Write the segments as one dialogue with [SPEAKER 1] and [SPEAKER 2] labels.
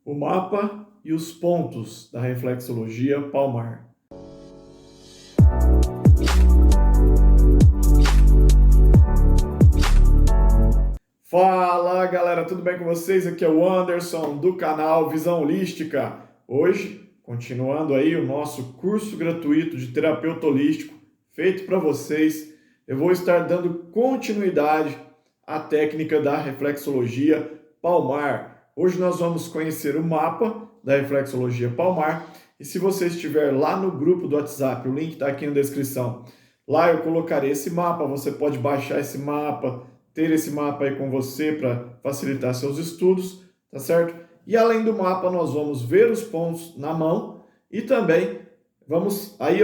[SPEAKER 1] O mapa e os pontos da reflexologia palmar. Fala galera, tudo bem com vocês? Aqui é o Anderson do canal Visão Holística. Hoje, continuando aí o nosso curso gratuito de terapeuta holístico feito para vocês, eu vou estar dando continuidade à técnica da reflexologia palmar. Hoje nós vamos conhecer o mapa da reflexologia palmar e se você estiver lá no grupo do WhatsApp, o link está aqui na descrição, lá eu colocarei esse mapa, você pode baixar esse mapa, ter esse mapa aí com você para facilitar seus estudos, tá certo? E além do mapa, nós vamos ver os pontos na mão e também vamos aí,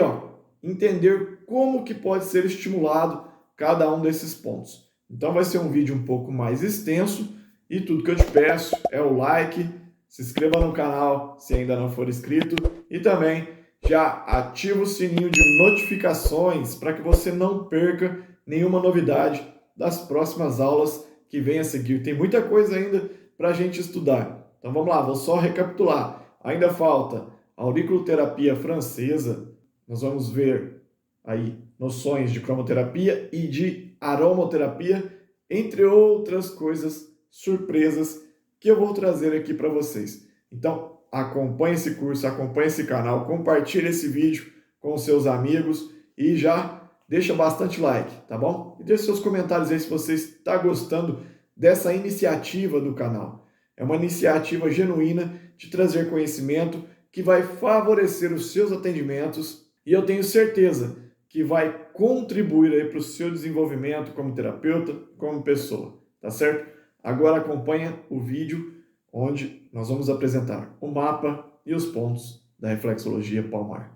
[SPEAKER 1] entender como que pode ser estimulado cada um desses pontos. Então vai ser um vídeo um pouco mais extenso e tudo que eu te peço é o like, se inscreva no canal se ainda não for inscrito e também já ativa o sininho de notificações para que você não perca nenhuma novidade das próximas aulas que vem a seguir. Tem muita coisa ainda para a gente estudar. Então vamos lá, vou só recapitular. Ainda falta auriculoterapia francesa. Nós vamos ver aí noções de cromoterapia e de aromoterapia, entre outras coisas surpresas que eu vou trazer aqui para vocês. Então acompanhe esse curso, acompanhe esse canal, compartilhe esse vídeo com seus amigos e já deixa bastante like, tá bom? E deixe seus comentários aí se você está gostando dessa iniciativa do canal. É uma iniciativa genuína de trazer conhecimento que vai favorecer os seus atendimentos e eu tenho certeza que vai contribuir aí para o seu desenvolvimento como terapeuta, como pessoa, tá certo? Agora acompanha o vídeo onde nós vamos apresentar o mapa e os pontos da reflexologia palmar.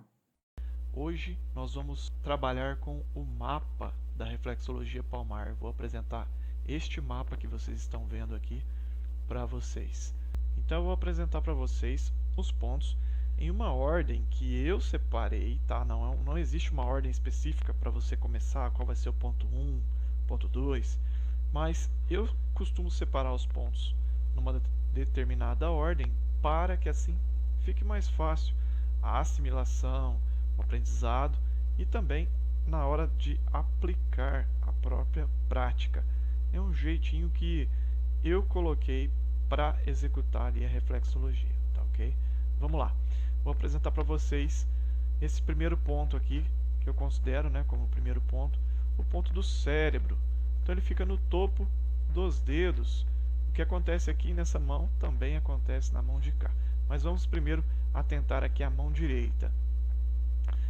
[SPEAKER 2] Hoje nós vamos trabalhar com o mapa da reflexologia palmar. Vou apresentar este mapa que vocês estão vendo aqui para vocês. Então eu vou apresentar para vocês os pontos em uma ordem que eu separei, tá? Não existe uma ordem específica para você começar, qual vai ser o ponto 1, ponto 2, mas eu costumo separar os pontos numa determinada ordem para que assim fique mais fácil a assimilação, o aprendizado e também na hora de aplicar a própria prática. É um jeitinho que eu coloquei para executar ali a reflexologia, tá ok? Vamos lá, vou apresentar para vocês esse primeiro ponto aqui, que eu considero, né, como o primeiro ponto, o ponto do cérebro. Então ele fica no topo dos dedos. O que acontece aqui nessa mão também acontece na mão de cá. Mas vamos primeiro atentar aqui à mão direita.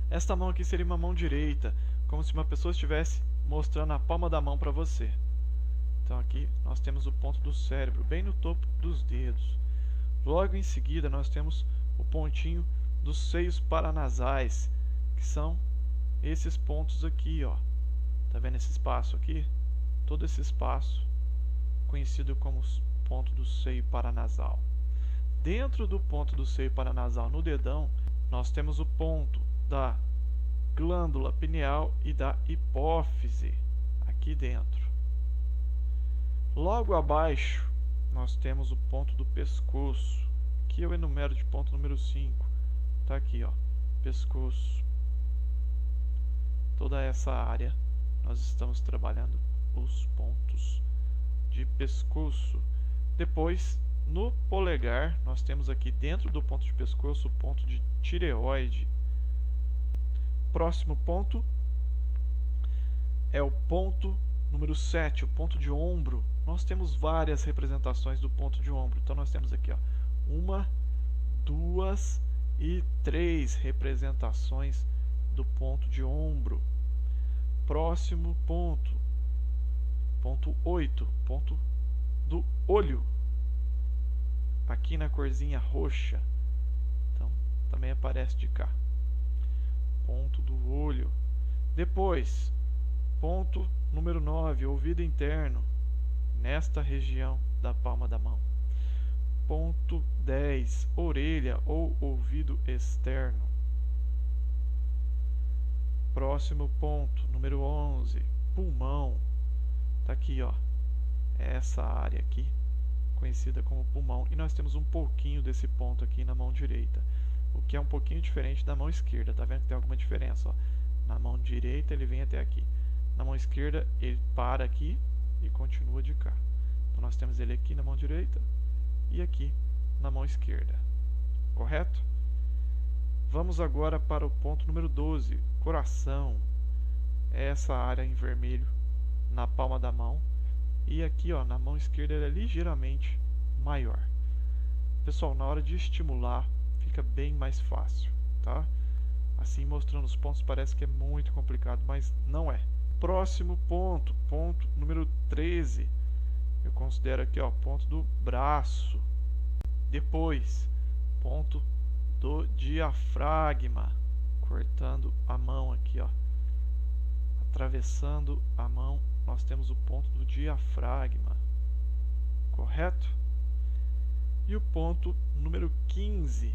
[SPEAKER 2] Esta mão aqui seria uma mão direita, como se uma pessoa estivesse mostrando a palma da mão para você. Então aqui nós temos o ponto do cérebro, bem no topo dos dedos. Logo em seguida nós temos o pontinho dos seios paranasais, que são esses pontos aqui, ó. Tá vendo esse espaço aqui? Todo esse espaço conhecido como ponto do seio paranasal. Dentro do ponto do seio paranasal, no dedão, nós temos o ponto da glândula pineal e da hipófise aqui dentro. Logo abaixo nós temos o ponto do pescoço, que eu enumero de ponto número 5. Tá aqui, ó, pescoço. Toda essa área nós estamos trabalhando os pontos de pescoço. Depois, no polegar, nós temos aqui dentro do ponto de pescoço o ponto de tireoide. Próximo ponto é o ponto número 7, o ponto de ombro. Nós temos várias representações do ponto de ombro. Então nós temos aqui, ó, 1, 2 e 3 representações do ponto de ombro. Próximo ponto, ponto 8, ponto do olho. Aqui na corzinha roxa. Então também aparece de cá. Ponto do olho. Depois, ponto número 9, ouvido interno, nesta região da palma da mão. Ponto 10, orelha ou ouvido externo. Próximo ponto, número 11, pulmão. Tá aqui, ó, essa área aqui, conhecida como pulmão. E nós temos um pouquinho desse ponto aqui na mão direita, o que é um pouquinho diferente da mão esquerda. Tá vendo que tem alguma diferença, ó? Na mão direita ele vem até aqui, na mão esquerda ele para aqui e continua de cá. Então nós temos ele aqui na mão direita e aqui na mão esquerda, correto? Vamos agora para o ponto número 12, coração. É essa área em vermelho na palma da mão, e aqui, ó, na mão esquerda ele é ligeiramente maior. Pessoal, na hora de estimular fica bem mais fácil, tá? Assim, mostrando os pontos parece que é muito complicado, mas não é. Próximo ponto, ponto número 13. Eu considero aqui, ó, ponto do braço. Depois, ponto do diafragma, cortando a mão aqui, ó, atravessando a mão, nós temos o ponto do diafragma, correto? E o ponto número 15,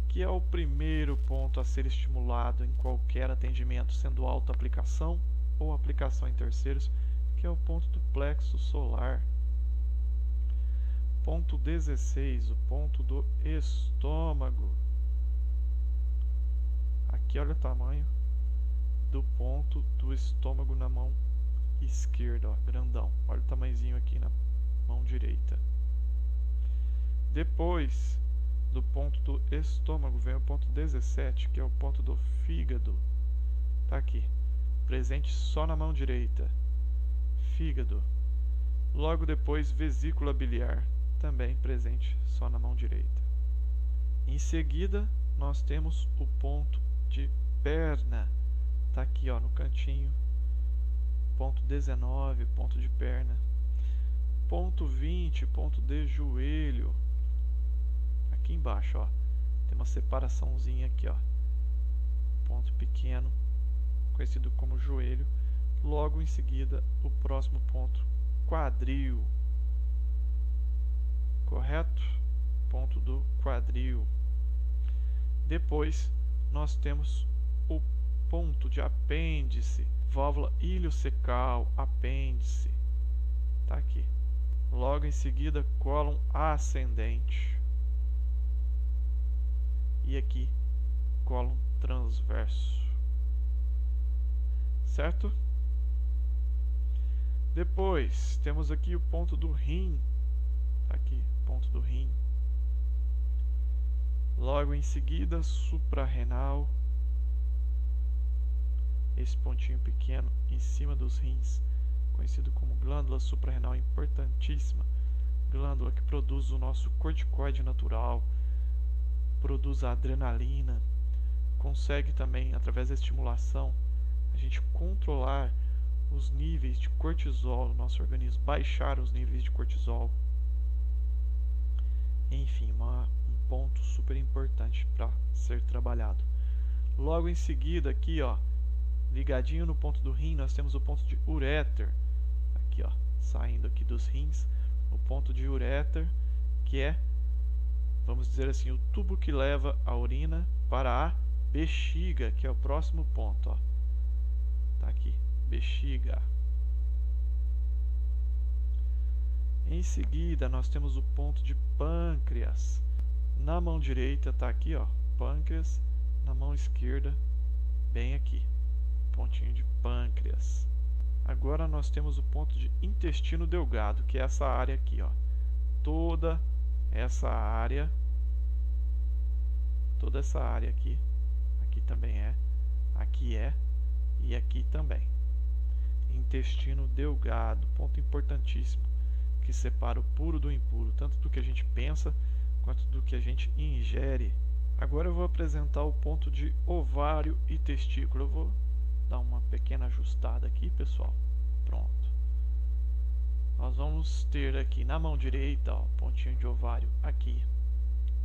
[SPEAKER 2] que é o primeiro ponto a ser estimulado em qualquer atendimento, sendo autoaplicação ou aplicação em terceiros, que é o ponto do plexo solar. Ponto 16, o ponto do estômago. Aqui olha o tamanho do ponto do estômago na mão esquerda, ó, grandão. Olha o tamanhozinho aqui na mão direita. Depois do ponto do estômago vem o ponto 17, que é o ponto do fígado. Tá aqui, presente só na mão direita. Fígado. Logo depois, vesícula biliar, também presente só na mão direita. Em seguida, nós temos o ponto de perna. Tá aqui, ó, no cantinho. Ponto 19, ponto de perna. Ponto 20, ponto de joelho. Aqui embaixo, ó, tem uma separaçãozinha aqui, ó. Ponto pequeno, conhecido como joelho. Logo em seguida, o próximo ponto, quadril. Correto? Ponto do quadril. Depois, nós temos o ponto de apêndice, válvula iliocecal, apêndice. Tá aqui. Logo em seguida, cólon ascendente. E aqui, cólon transverso. Certo? Depois, temos aqui o ponto do rim. Tá aqui, ponto do rim. Logo em seguida, suprarrenal. Esse pontinho pequeno em cima dos rins, conhecido como glândula suprarrenal, importantíssima. Glândula que produz o nosso corticoide natural, produz a adrenalina, consegue também, através da estimulação, a gente controlar os níveis de cortisol no nosso organismo, baixar os níveis de cortisol. Enfim, um ponto super importante para ser trabalhado. Logo em seguida, aqui, ó, ligadinho no ponto do rim, nós temos o ponto de uréter. Aqui, ó, saindo aqui dos rins, o ponto de uréter, que é, vamos dizer assim, o tubo que leva a urina para a bexiga, que é o próximo ponto, ó. Tá aqui, bexiga. Em seguida, nós temos o ponto de pâncreas. Na mão direita tá aqui, ó, pâncreas. Na mão esquerda, bem aqui, pontinho de pâncreas. Agora nós temos o ponto de intestino delgado, que é essa área aqui, ó. Toda essa área aqui, aqui também é, aqui é e aqui também. Intestino delgado, ponto importantíssimo, que separa o puro do impuro, tanto do que a gente pensa quanto do que a gente ingere. Agora eu vou apresentar o ponto de ovário e testículo. Eu vou dar uma pequena ajustada aqui, pessoal. Pronto. Nós vamos ter aqui na mão direita, ó, pontinho de ovário aqui,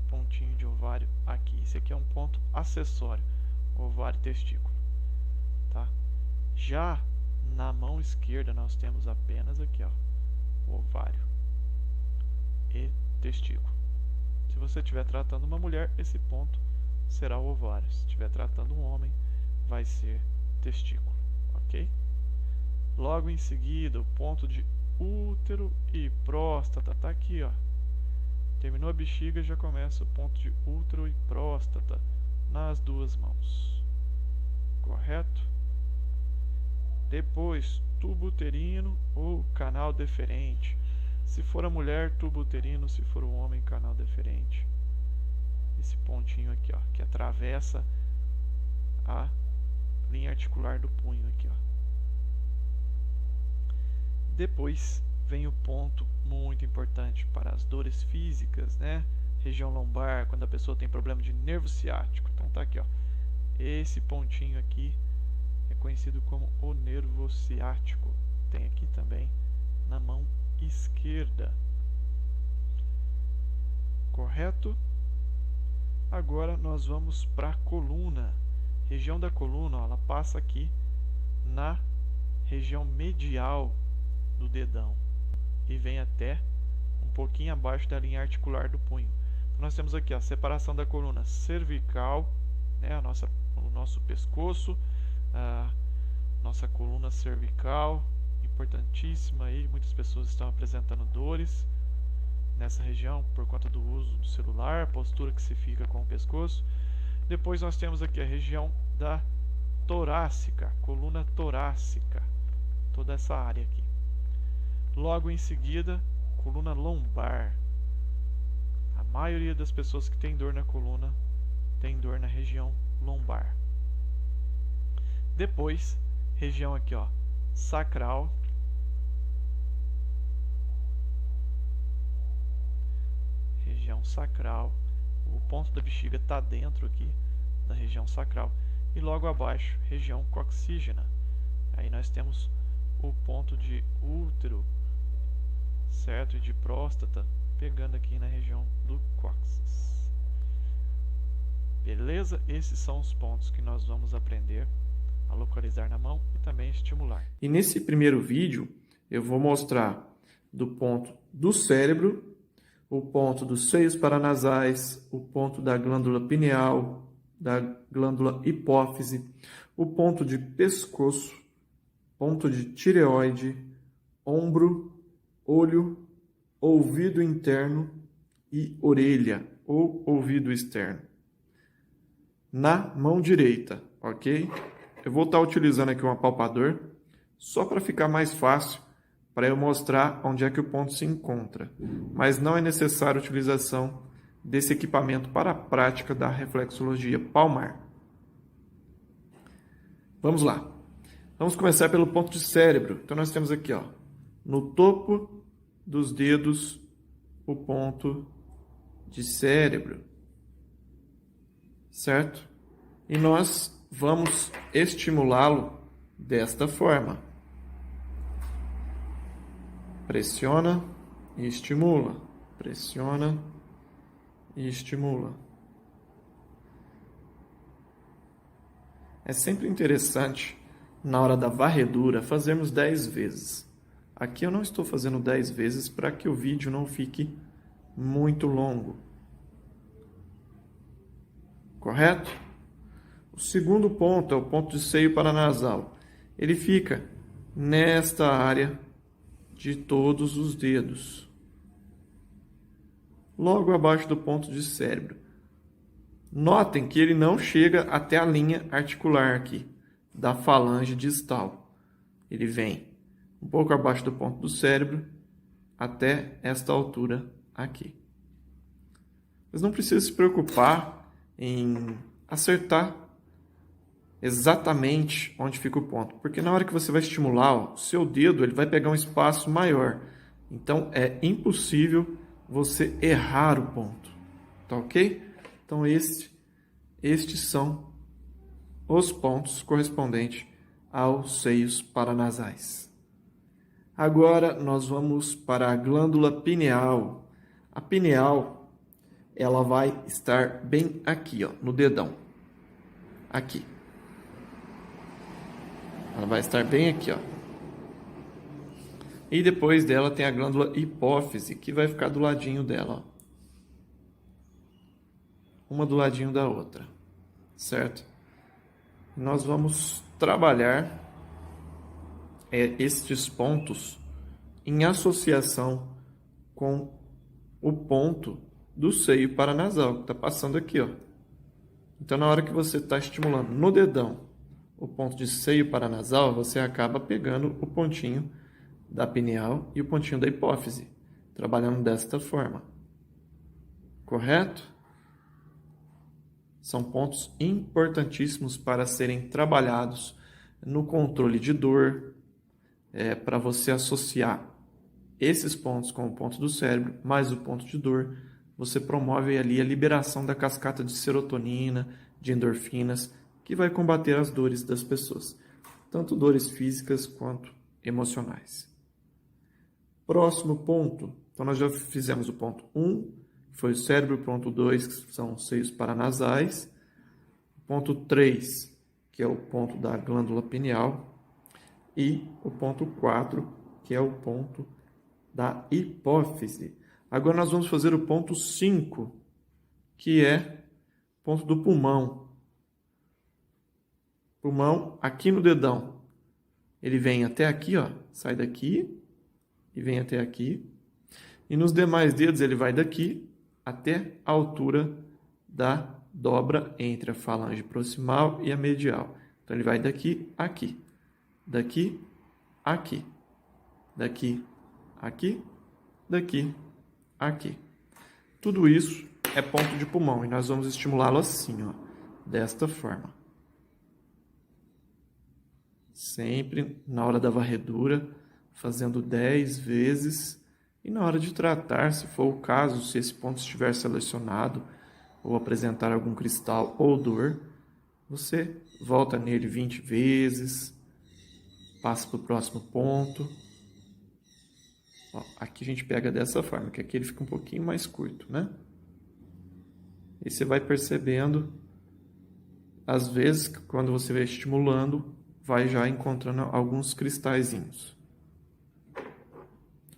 [SPEAKER 2] pontinho de ovário aqui. Esse aqui é um ponto acessório, ovário e testículo, tá? Já na mão esquerda nós temos apenas aqui, ó, o ovário e testículo. Se você estiver tratando uma mulher, esse ponto será o ovário. Se estiver tratando um homem, vai ser testículo, ok? Logo em seguida, o ponto de útero e próstata tá aqui, ó. Terminou a bexiga, já começa o ponto de útero e próstata nas duas mãos. Correto? Depois, tubo uterino ou canal deferente. Se for a mulher, tubo uterino, se for o homem, canal deferente. Esse pontinho aqui, ó, que atravessa a linha articular do punho aqui, ó. Depois vem o ponto muito importante para as dores físicas, né? Região lombar, quando a pessoa tem problema de nervo ciático. Então tá aqui, ó. Esse pontinho aqui é conhecido como o nervo ciático. Tem aqui também na mão esquerda. Correto? Agora nós vamos para a coluna. Região da coluna, ó, ela passa aqui na região medial do dedão e vem até um pouquinho abaixo da linha articular do punho. Então, nós temos aqui a separação da coluna cervical, né, o nosso pescoço, a nossa coluna cervical, importantíssima aí. Muitas pessoas estão apresentando dores nessa região por conta do uso do celular, postura que se fica com o pescoço. Depois nós temos aqui a região da torácica, coluna torácica, toda essa área aqui. Logo em seguida, coluna lombar. A maioria das pessoas que tem dor na coluna tem dor na região lombar. Depois, região aqui, ó, sacral. Região sacral. O ponto da bexiga está dentro aqui da região sacral. E logo abaixo, região coxígena. Aí nós temos o ponto de útero, certo? E de próstata, pegando aqui na região do cóccix. Beleza? Esses são os pontos que nós vamos aprender a localizar na mão e também estimular.
[SPEAKER 1] E nesse primeiro vídeo, eu vou mostrar do ponto do cérebro, o ponto dos seios paranasais, o ponto da glândula pineal, da glândula hipófise, o ponto de pescoço, ponto de tireoide, ombro, olho, ouvido interno e orelha ou ouvido externo. Na mão direita, ok? Eu vou estar utilizando aqui um apalpador, só para ficar mais fácil, para eu mostrar onde é que o ponto se encontra. Mas não é necessária a utilização desse equipamento para a prática da reflexologia palmar. Vamos lá. Vamos começar pelo ponto de cérebro. Então nós temos aqui, ó, no topo dos dedos, o ponto de cérebro. Certo? E nós vamos estimulá-lo desta forma. Pressiona e estimula. Pressiona e estimula. É sempre interessante, na hora da varredura, fazermos 10 vezes. Aqui eu não estou fazendo 10 vezes para que o vídeo não fique muito longo. Correto? O segundo ponto é o ponto de seio paranasal. Ele fica nesta área de todos os dedos, logo abaixo do ponto de cérebro. Notem que ele não chega até a linha articular aqui, da falange distal. Ele vem um pouco abaixo do ponto do cérebro, até esta altura aqui. Mas não precisa se preocupar em acertar exatamente onde fica o ponto, porque na hora que você vai estimular, ó, o seu dedo ele vai pegar um espaço maior. Então é impossível você errar o ponto. Tá ok? Então estes são os pontos correspondentes aos seios paranasais. Agora nós vamos para a glândula pineal. A pineal, ela vai estar bem aqui, ó, no dedão. Aqui. Ela vai estar bem aqui, ó. E depois dela tem a glândula hipófise, que vai ficar do ladinho dela, ó. Uma do ladinho da outra, certo? Nós vamos trabalhar estes pontos em associação com o ponto do seio paranasal, que está passando aqui, ó. Então, na hora que você está estimulando no dedão o ponto de seio paranasal, você acaba pegando o pontinho da pineal e o pontinho da hipófise, trabalhando desta forma. Correto? São pontos importantíssimos para serem trabalhados no controle de dor, para você associar esses pontos com o ponto do cérebro, mais o ponto de dor, você promove ali a liberação da cascata de serotonina, de endorfinas, que vai combater as dores das pessoas, tanto dores físicas quanto emocionais. Próximo ponto, então nós já fizemos o ponto 1, que foi o cérebro, ponto 2, que são os seios paranasais, ponto 3, que é o ponto da glândula pineal, e o ponto 4, que é o ponto da hipófise. Agora nós vamos fazer o ponto 5, que é o ponto do pulmão. Pulmão aqui no dedão. Ele vem até aqui, ó, sai daqui e vem até aqui. E nos demais dedos ele vai daqui até a altura da dobra entre a falange proximal e a medial. Então ele vai daqui a aqui, daqui a aqui, daqui a aqui, daqui a aqui. Tudo isso é ponto de pulmão e nós vamos estimulá-lo assim, ó, desta forma. Sempre na hora da varredura, fazendo 10 vezes. E na hora de tratar, se for o caso, se esse ponto estiver selecionado ou apresentar algum cristal ou dor, você volta nele 20 vezes, passa para o próximo ponto. Ó, aqui a gente pega dessa forma, que aqui ele fica um pouquinho mais curto, né? E você vai percebendo, às vezes, quando você vai estimulando, vai já encontrando alguns cristalzinhos.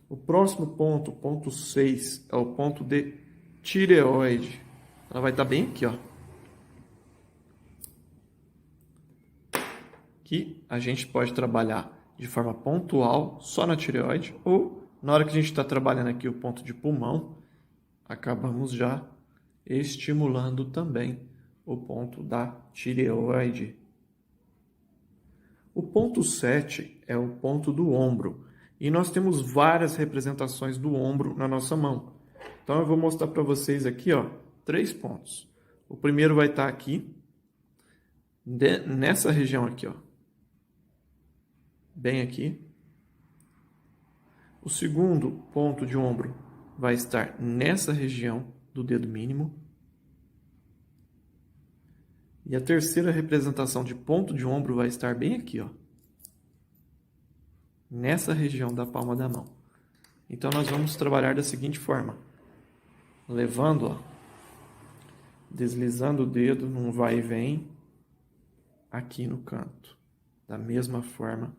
[SPEAKER 1] O próximo ponto, ponto 6, é o ponto de tireoide. Ela vai estar bem aqui, ó. Que a gente pode trabalhar de forma pontual só na tireoide, ou na hora que a gente está trabalhando aqui o ponto de pulmão, acabamos já estimulando também o ponto da tireoide. O ponto 7 é o ponto do ombro. E nós temos várias representações do ombro na nossa mão. Então eu vou mostrar para vocês aqui, ó, 3 pontos. O primeiro vai estar aqui, nessa região aqui, ó. Bem aqui. O segundo ponto de ombro vai estar nessa região do dedo mínimo. E a terceira representação de ponto de ombro vai estar bem aqui, ó. Nessa região da palma da mão. Então nós vamos trabalhar da seguinte forma. Levando, ó, deslizando o dedo num vai e vem aqui no canto. Da mesma forma,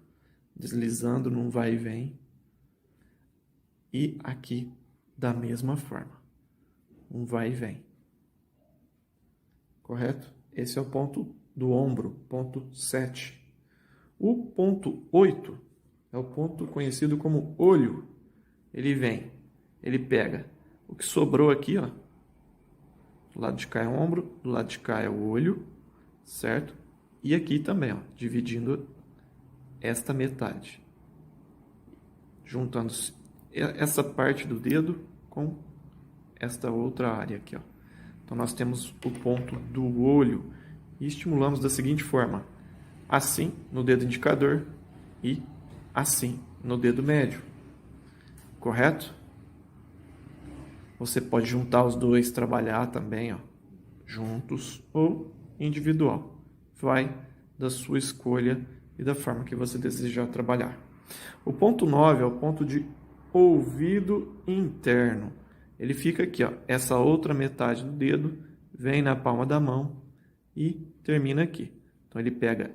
[SPEAKER 1] deslizando num vai e vem e aqui da mesma forma. Um vai e vem. Correto? Esse é o ponto do ombro, ponto 7. O ponto 8 é o ponto conhecido como olho. Ele vem, ele pega o que sobrou aqui, ó. Do lado de cá é o ombro, do lado de cá é o olho, certo? E aqui também, ó, dividindo esta metade. Juntando essa parte do dedo com esta outra área aqui, ó. Então nós temos o ponto do olho e estimulamos da seguinte forma: assim no dedo indicador e assim no dedo médio. Correto? Você pode juntar os dois, trabalhar também, ó, juntos ou individual. Vai da sua escolha e da forma que você desejar trabalhar. O ponto 9 é o ponto de ouvido interno. Ele fica aqui, ó. Essa outra metade do dedo vem na palma da mão e termina aqui. Então ele pega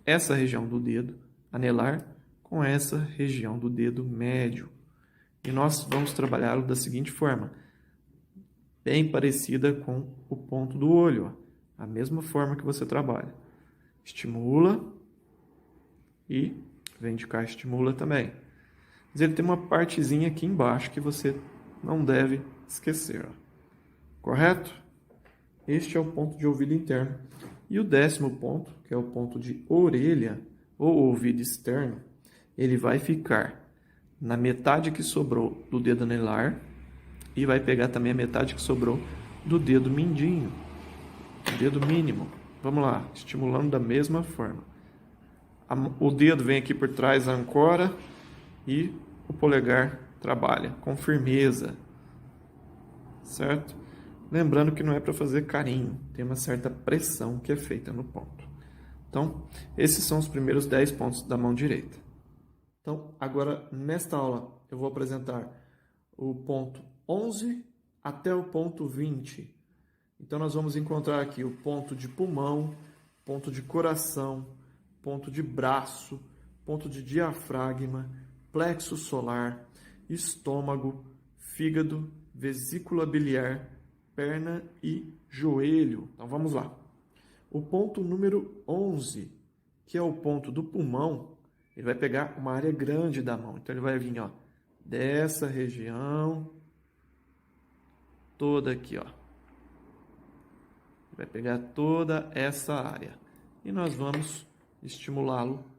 [SPEAKER 1] essa região do dedo anelar com essa região do dedo médio. E nós vamos trabalhá-lo da seguinte forma, bem parecida com o ponto do olho, ó. A mesma forma que você trabalha. Estimula e vem de cá, estimula também. Mas ele tem uma partezinha aqui embaixo que você não deve esquecer, ó. correto? Este é o ponto de ouvido interno. E o 10º ponto, que é o ponto de orelha ou ouvido externo, ele vai ficar na metade que sobrou do dedo anelar e vai pegar também a metade que sobrou do dedo mindinho, o dedo mínimo. Vamos lá, estimulando da mesma forma. O dedo vem aqui por trás, ancora, e o polegar trabalha com firmeza, certo? Lembrando que não é para fazer carinho, tem uma certa pressão que é feita no ponto. Então, esses são os primeiros 10 pontos da mão direita. Então, agora, nesta aula, eu vou apresentar o ponto 11 até o ponto 20. Então, nós vamos encontrar aqui o ponto de pulmão, ponto de coração, ponto de braço, ponto de diafragma, plexo solar, estômago, fígado, vesícula biliar, perna e joelho. Então, vamos lá. O ponto número 11, que é o ponto do pulmão, ele vai pegar uma área grande da mão. Então, ele vai vir, ó, dessa região toda aqui, ó. Ele vai pegar toda essa área. E nós vamos estimulá-lo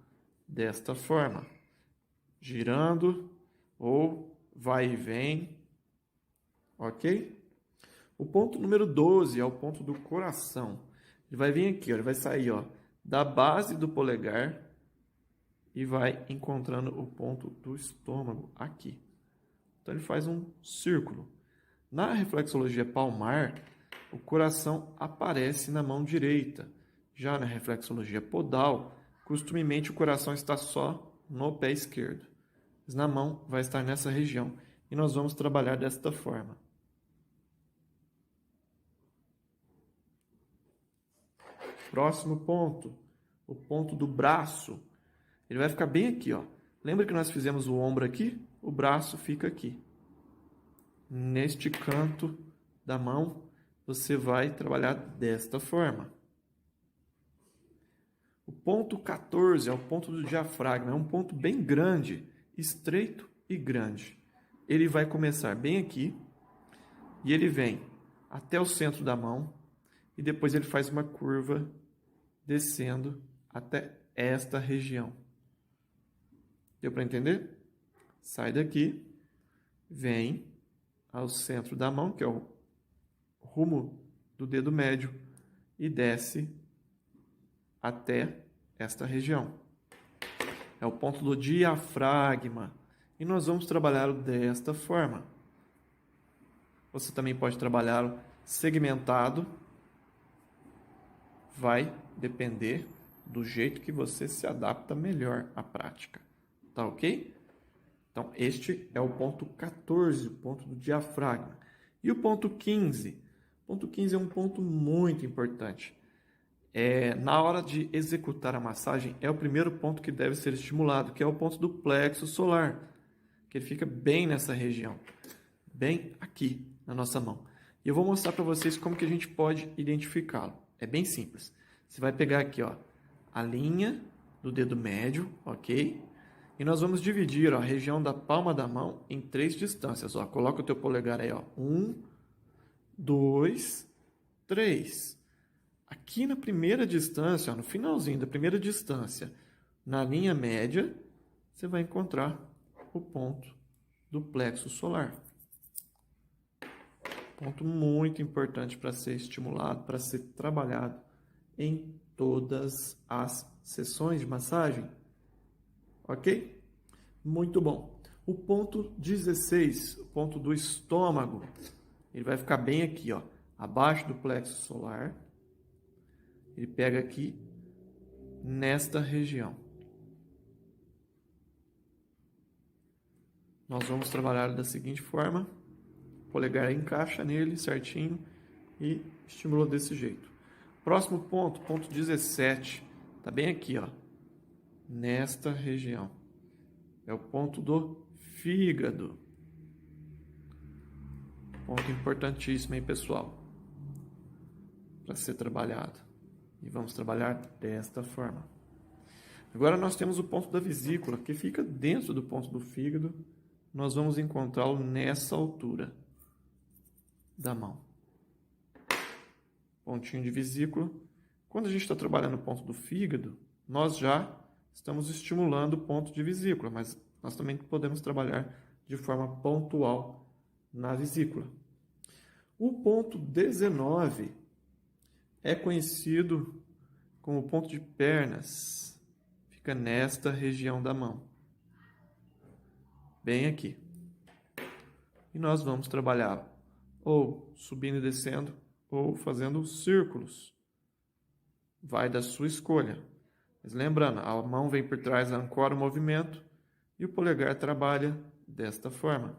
[SPEAKER 1] desta forma, girando ou vai e vem, ok? O ponto número 12 é o ponto do coração. Ele vai vir aqui, ó, ele vai sair, ó, da base do polegar e vai encontrando o ponto do estômago aqui. Então ele faz um círculo. Na reflexologia palmar, o coração aparece na mão direita. Já na reflexologia podal, costumemente o coração está só no pé esquerdo. Mas na mão vai estar nessa região. E nós vamos trabalhar desta forma. Próximo ponto, o ponto do braço. Ele vai ficar bem aqui, ó. Lembra que nós fizemos o ombro aqui? O braço fica aqui. Neste canto da mão, você vai trabalhar desta forma. O ponto 14 é o ponto do diafragma. É um ponto bem grande, estreito e grande. Ele vai começar bem aqui e ele vem até o centro da mão e depois ele faz uma curva descendo até esta região. Deu para entender? Sai daqui, vem ao centro da mão, que é o rumo do dedo médio, e desce até esta região. É o ponto do diafragma. E nós vamos trabalhá-lo desta forma. Você também pode trabalhá-lo segmentado. Vai depender do jeito que você se adapta melhor à prática. Tá ok? Então, este é o ponto 14, o ponto do diafragma. E o ponto 15? O ponto 15 é um ponto muito importante. Na hora de executar a massagem, é o primeiro ponto que deve ser estimulado, que é o ponto do plexo solar, que ele fica bem nessa região, bem aqui na nossa mão. E eu vou mostrar para vocês como que a gente pode identificá-lo. É bem simples. Você vai pegar aqui, ó, a linha do dedo médio, ok? E nós vamos dividir, ó, a região da palma da mão em 3 distâncias. Ó. Coloca o teu polegar aí, ó. 1, 2, 3. Aqui na primeira distância, ó, no finalzinho da primeira distância, na linha média, você vai encontrar o ponto do plexo solar. Ponto muito importante para ser estimulado, para ser trabalhado em todas as sessões de massagem. Ok? Muito bom. O ponto 16, o ponto do estômago, ele vai ficar bem aqui, ó, abaixo do plexo solar. Ele pega aqui nesta região. Nós vamos trabalhar da seguinte forma. O polegar encaixa nele certinho e estimula desse jeito. Próximo ponto, ponto 17. Tá bem aqui, ó. Nesta região. É o ponto do fígado. Ponto importantíssimo, hein, pessoal? Para ser trabalhado. E vamos trabalhar desta forma. Agora nós temos o ponto da vesícula, que fica dentro do ponto do fígado. Nós vamos encontrá-lo nessa altura da mão. pontinho de vesícula. Quando a gente está trabalhando o ponto do fígado, nós já estamos estimulando o ponto de vesícula, mas nós também podemos trabalhar de forma pontual na vesícula. O ponto 19 é conhecido como ponto de pernas. Fica nesta região da mão. Bem aqui. E nós vamos trabalhar ou subindo e descendo, ou fazendo círculos. Vai da sua escolha. Mas lembrando, a mão vem por trás, ancora o movimento, e o polegar trabalha desta forma.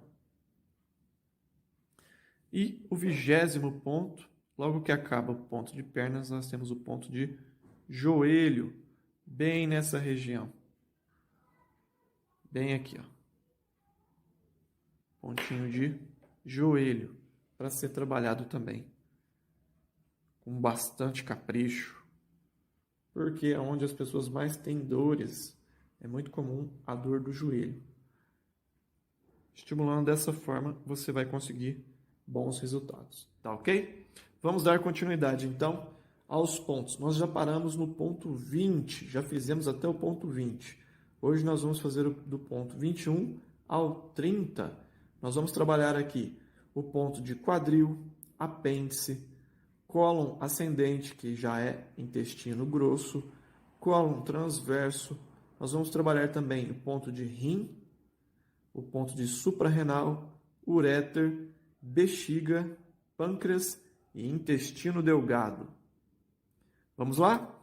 [SPEAKER 1] E o 20º ponto, logo que acaba o ponto de pernas, nós temos o ponto de joelho, bem nessa região. Bem aqui, ó. Pontinho de joelho, para ser trabalhado também. Com bastante capricho. Porque é onde as pessoas mais têm dores. É muito comum a dor do joelho. Estimulando dessa forma, você vai conseguir bons resultados. Tá ok? Vamos dar continuidade, então, aos pontos. Nós já paramos no ponto 20. Já fizemos até o ponto 20. Hoje nós vamos fazer do ponto 21 ao 30. Nós vamos trabalhar aqui o ponto de quadril, apêndice, cólon ascendente, que já é intestino grosso, cólon transverso. Nós vamos trabalhar também o ponto de rim, o ponto de suprarrenal, uréter, bexiga, pâncreas e intestino delgado. Vamos lá?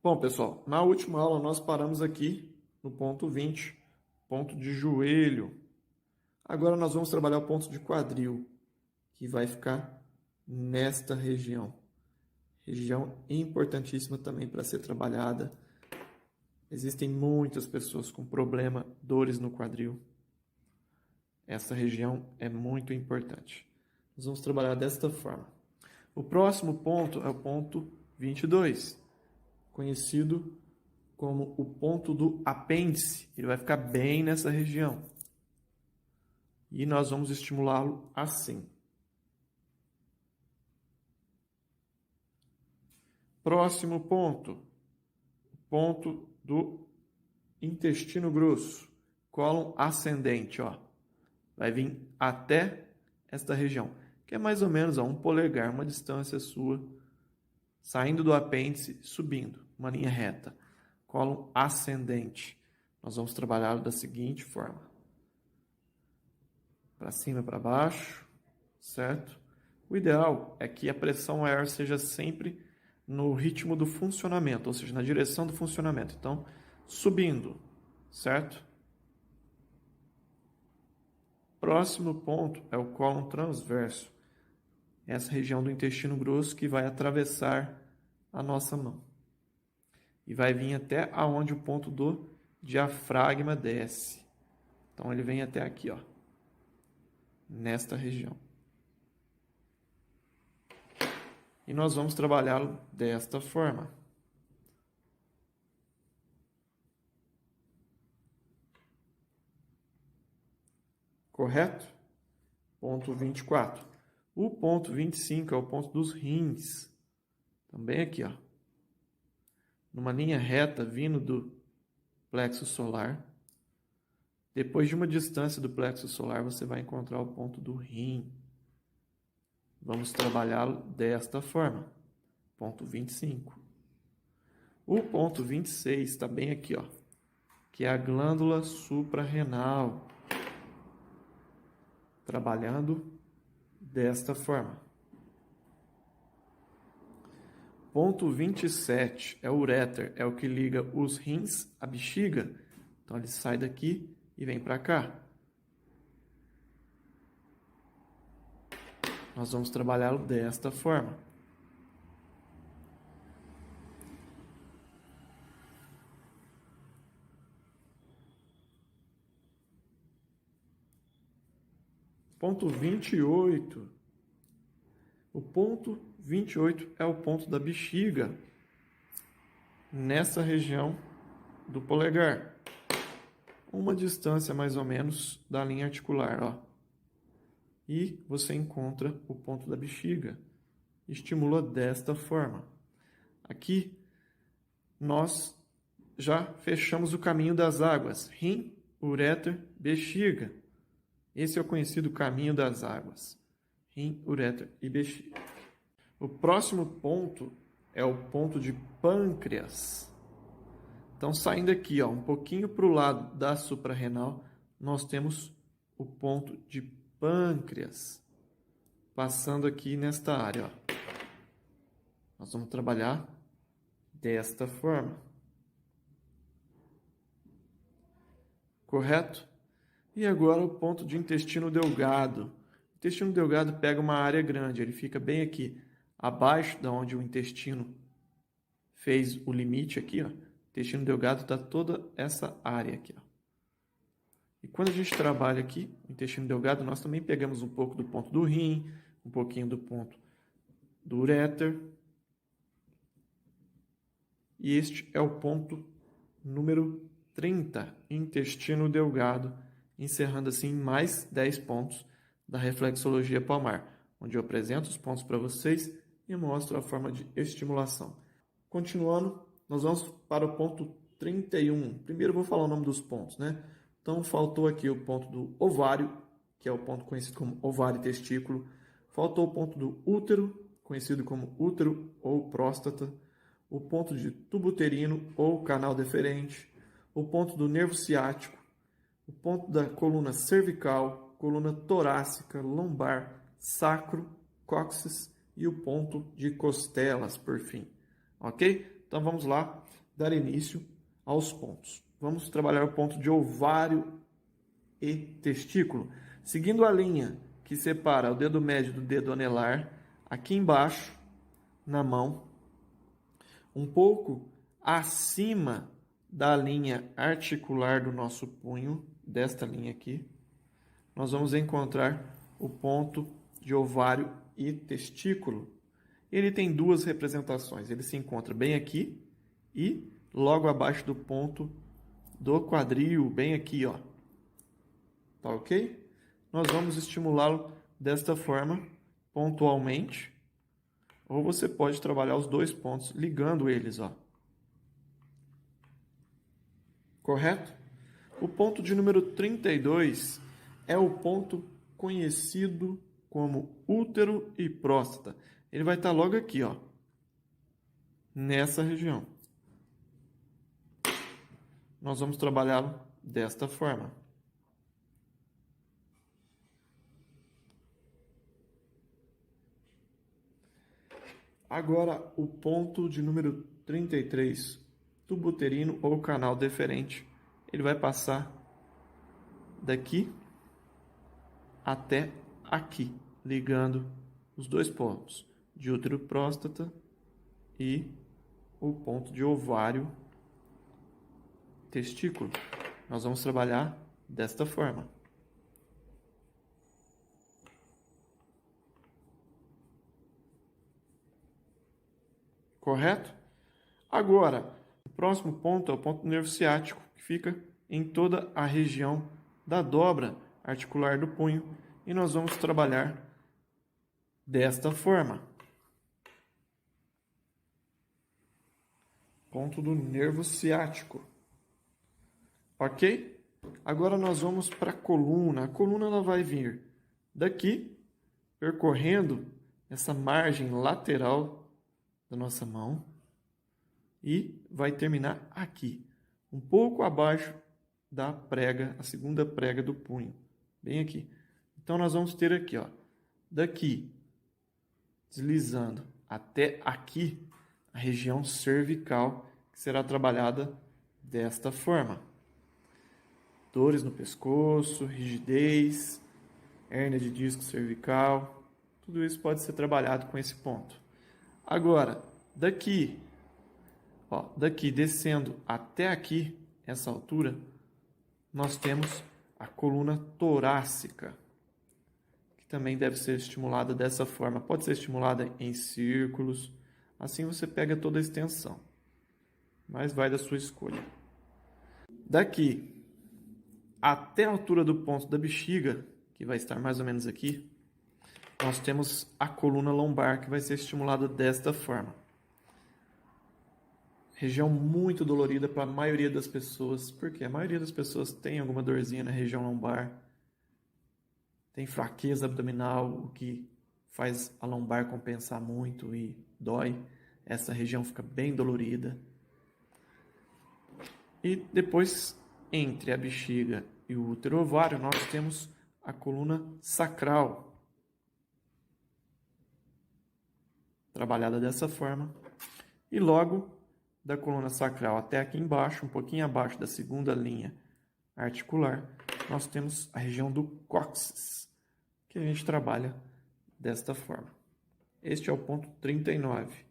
[SPEAKER 1] Bom, pessoal, na última aula nós paramos aqui no ponto 20, ponto de joelho. Agora nós vamos trabalhar o ponto de quadril, que vai ficar nesta região. Região importantíssima também para ser trabalhada. Existem muitas pessoas com problema, dores no quadril. Essa região é muito importante. Nós vamos trabalhar desta forma. O próximo ponto é o ponto 22, conhecido como o ponto do apêndice. Ele vai ficar bem nessa região. E nós vamos estimulá-lo assim. Próximo ponto. O ponto do intestino grosso. Cólon ascendente, ó. Vai vir até esta região, que é mais ou menos um polegar, uma distância sua, saindo do apêndice, subindo, uma linha reta. Cólon ascendente. Nós vamos trabalhá-lo da seguinte forma. Para cima e para baixo, certo? O ideal é que a pressão maior seja sempre no ritmo do funcionamento, ou seja, na direção do funcionamento. Então, subindo, certo? Próximo ponto é o cólon transverso. Essa região do intestino grosso que vai atravessar a nossa mão. E vai vir até aonde o ponto do diafragma desce. Então, ele vem até aqui, ó. Nesta região. E nós vamos trabalhá-lo desta forma. Correto? Ponto 24. O ponto 25 é o ponto dos rins. Também aqui, ó. Numa linha reta vindo do plexo solar. Depois de uma distância do plexo solar, você vai encontrar o ponto do rim. Vamos trabalhá-lo desta forma. Ponto 25. O ponto 26 está bem aqui, ó, que é a glândula suprarrenal. Trabalhando desta forma. Ponto 27 é o uréter, é o que liga os rins à bexiga. Então ele sai daqui e vem para cá. Nós vamos trabalhá-lo desta forma. Ponto 28. O ponto 28 é o ponto da bexiga, nessa região do polegar. Uma distância mais ou menos da linha articular, ó. E você encontra o ponto da bexiga, estimula desta forma. Aqui nós já fechamos o caminho das águas, rim, ureter, bexiga. Esse é o conhecido caminho das águas, rim, ureter e bexiga. O próximo ponto é o ponto de pâncreas. Então, saindo aqui, um pouquinho para o lado da suprarrenal, nós temos o ponto de pâncreas, passando aqui nesta área. Nós vamos trabalhar desta forma. Correto? E agora o ponto de intestino delgado. O intestino delgado pega uma área grande, ele fica bem aqui, abaixo da onde o intestino fez o limite aqui, ó. O intestino delgado está toda essa área aqui, ó. E quando a gente trabalha aqui, o intestino delgado, nós também pegamos um pouco do ponto do rim, um pouquinho do ponto do ureter. E este é o ponto número 30, intestino delgado, encerrando assim mais 10 pontos da reflexologia palmar, onde eu apresento os pontos para vocês e mostro a forma de estimulação. Continuando, nós vamos para o ponto 31. Primeiro eu vou falar o nome dos pontos, né? Então, faltou aqui o ponto do ovário, que é o ponto conhecido como ovário e testículo. Faltou o ponto do útero, conhecido como útero ou próstata. O ponto de tubo uterino ou canal deferente. O ponto do nervo ciático. O ponto da coluna cervical, coluna torácica, lombar, sacro, cóccix e o ponto de costelas, por fim. Ok? Então, vamos lá dar início aos pontos. Vamos trabalhar o ponto de ovário e testículo. Seguindo a linha que separa o dedo médio do dedo anelar, aqui embaixo, na mão, um pouco acima da linha articular do nosso punho, desta linha aqui, nós vamos encontrar o ponto de ovário e testículo. Ele tem duas representações. Ele se encontra bem aqui e logo abaixo do ponto do quadril, bem aqui, ó. Tá ok? Nós vamos estimulá-lo desta forma, pontualmente, ou você pode trabalhar os dois pontos ligando eles, ó. Correto? O ponto de número 32 é o ponto conhecido como útero e próstata. Ele vai estar logo aqui, ó, nessa região. Nós vamos trabalhá-lo desta forma. Agora, o ponto de número 33, tubo uterino ou canal deferente. Ele vai passar daqui até aqui, ligando os dois pontos de útero e próstata e o ponto de ovário testículo. Nós vamos trabalhar desta forma. Correto? Agora, o próximo ponto é o ponto do nervo ciático, que fica em toda a região da dobra articular do punho, e nós vamos trabalhar desta forma. Ponto do nervo ciático. Ok? Agora nós vamos para a coluna. A coluna ela vai vir daqui, percorrendo essa margem lateral da nossa mão e vai terminar aqui, um pouco abaixo da prega, a segunda prega do punho, bem aqui. Então nós vamos ter aqui, ó, daqui, deslizando até aqui, a região cervical, que será trabalhada desta forma. Dores no pescoço, rigidez, hérnia de disco cervical, tudo isso pode ser trabalhado com esse ponto. Agora, daqui, ó, daqui descendo até aqui, essa altura, nós temos a coluna torácica, que também deve ser estimulada dessa forma. Pode ser estimulada em círculos, assim você pega toda a extensão, mas vai da sua escolha. Daqui até a altura do ponto da bexiga, que vai estar mais ou menos aqui,
[SPEAKER 2] nós temos a coluna lombar que vai ser estimulada desta forma. Região muito dolorida para a maioria das pessoas, porque a maioria das pessoas tem alguma dorzinha na região lombar, tem fraqueza abdominal, o que faz a lombar compensar muito e dói. Essa região fica bem dolorida. E depois, entre a bexiga e o útero ovário, nós temos a coluna sacral, trabalhada dessa forma. E logo da coluna sacral até aqui embaixo, um pouquinho abaixo da segunda linha articular, nós temos a região do cóccix, que a gente trabalha desta forma. Este é o ponto 39.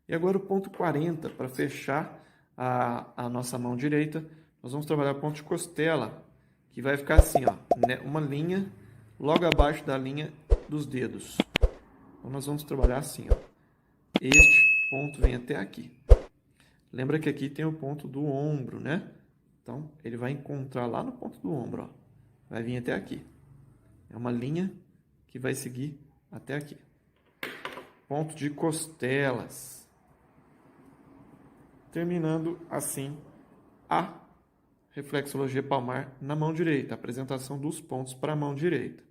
[SPEAKER 2] E agora o ponto 40, para fechar a nossa mão direita, nós vamos trabalhar o ponto de costela, que vai ficar assim, ó, uma linha logo abaixo da linha dos dedos. Então nós vamos trabalhar assim, ó. Este ponto vem até aqui. Lembra que aqui tem o ponto do ombro, né? Então ele vai encontrar lá no ponto do ombro, ó. Vai vir até aqui. É uma linha que vai seguir até aqui. Ponto de costelas. Terminando assim a reflexologia palmar na mão direita, a apresentação dos pontos para a mão direita.